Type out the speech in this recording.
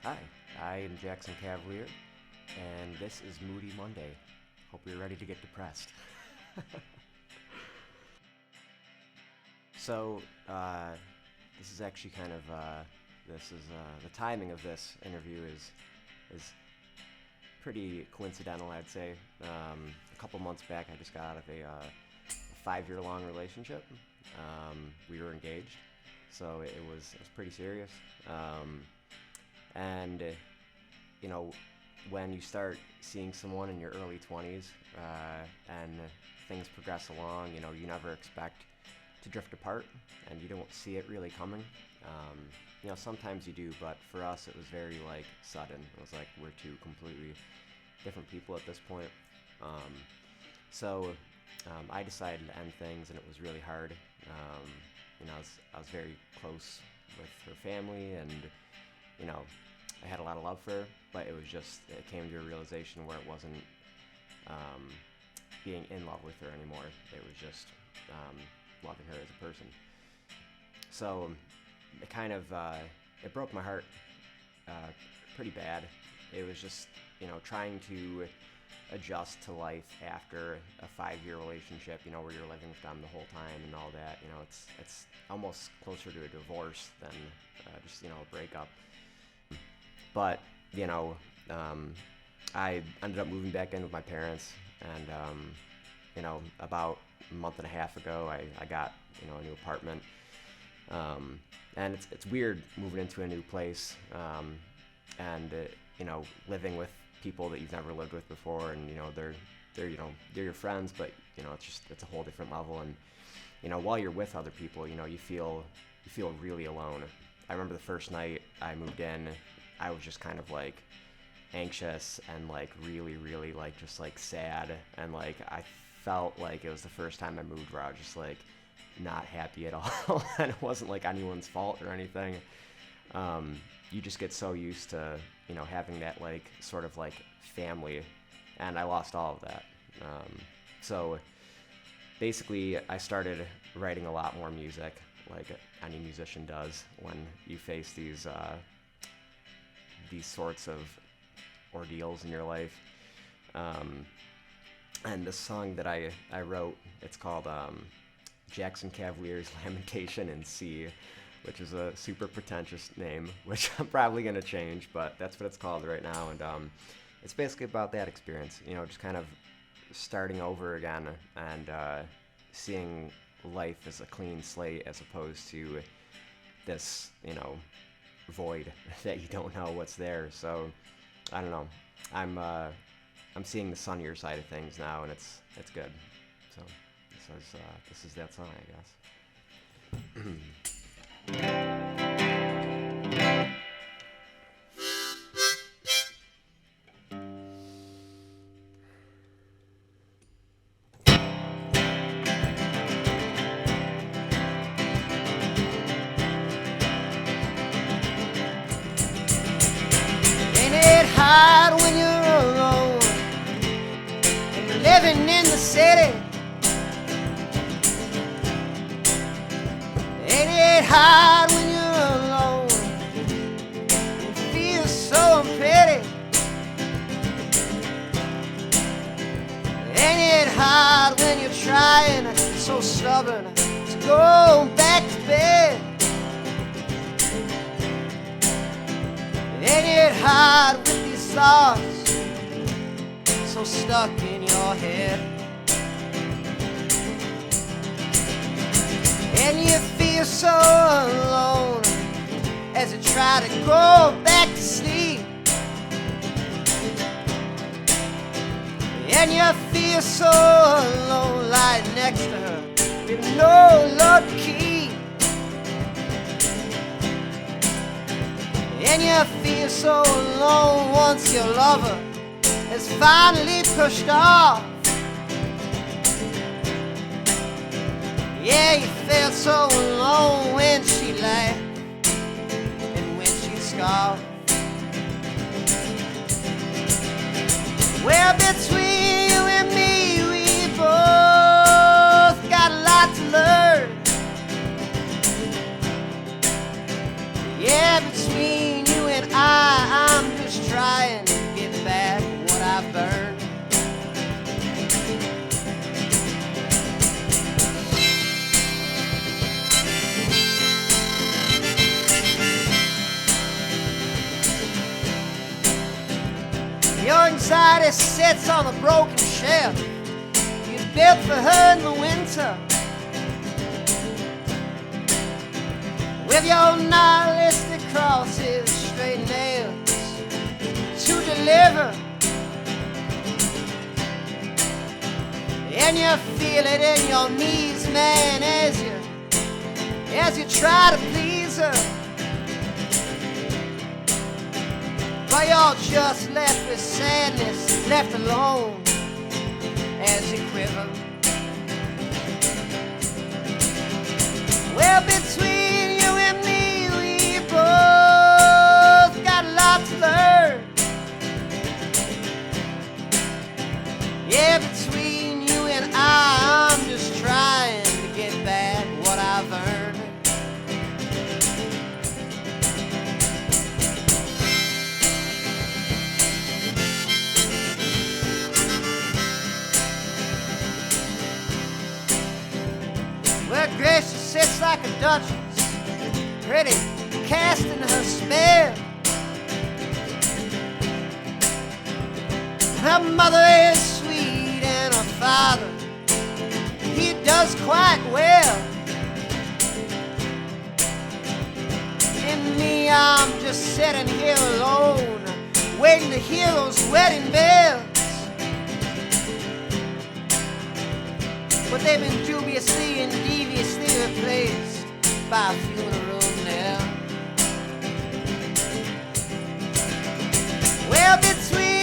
Hi, I am Jackson Cavalier, and this is Moody Monday. Hope you're ready to get depressed. So, this is actually kind of, the timing of this interview is pretty coincidental, I'd say. A couple months back, I just got out of a 5-year-long relationship. We were engaged, so it was pretty serious. And when you start seeing someone in your early 20s and things progress along, you never expect to drift apart, and you don't see it really coming. Sometimes you do, but for us, it was very sudden. It was like we're two completely different people at this point. So I decided to end things, and it was really hard. I was very close with her family, and I had a lot of love for her, but it came to a realization where it wasn't being in love with her anymore. It was just loving her as a person. So it kind of, it broke my heart pretty bad. It was just, trying to adjust to life after a 5-year relationship, where you're living with them the whole time and all that. It's almost closer to a divorce than just, a breakup. But, I ended up moving back in with my parents, and, about a month and a half ago, I got, a new apartment. And it's weird moving into a new place, and, living with people that you've never lived with before, and, they're your friends, but, it's a whole different level. And, while you're with other people, you feel really alone. I remember the first night I moved in, I was just kind of anxious and really, really just sad, and I felt like it was the first time I moved where I was just not happy at all. And it wasn't anyone's fault or anything. You just get so used to having that sort of family, and I lost all of that. So basically I started writing a lot more music, like any musician does when you face these sorts of ordeals in your life. And the song that I wrote, it's called Jackson Cavalier's Lamentation in C, which is a super pretentious name, which I'm probably going to change, but that's what it's called right now. And it's basically about that experience, just kind of starting over again and seeing life as a clean slate as opposed to this, void that you don't know what's there. So I don't know. I'm seeing the sunnier side of things now, and it's good. So this is that song, I guess. Hard when you're alone and living in the city. Ain't it hard when you're alone and feel so unpretty? Ain't it hard when you're trying so stubborn to go back to bed? Ain't it hard with these thoughts so stuck in your head? And you feel so alone as you try to go back to sleep. And you feel so alone lying next to her with no love to keep. And you feel so alone once your lover has finally pushed off. Yeah, you felt so alone when she laughed and when she scoffed. Well, between you and me, we both got a lot to learn. Yeah, between you and I body sits on a broken shelf you built for her in the winter. With your nihilistic crosses, straight nails to deliver. And you feel it in your knees, man, as you try to please her. But you're just left with sadness, left alone as you quiver. Well, between you and me, we both got a lot to learn. Yeah, between you and I'm just trying to get back what I've earned. Well, Grace sits like a duchess, pretty, casting her spell. Her mother is sweet and her father, he does quite well. And me, I'm just sitting here alone, waiting to hear those wedding bells. But they've been dubiously and deviously replaced by a funeral now. Well, between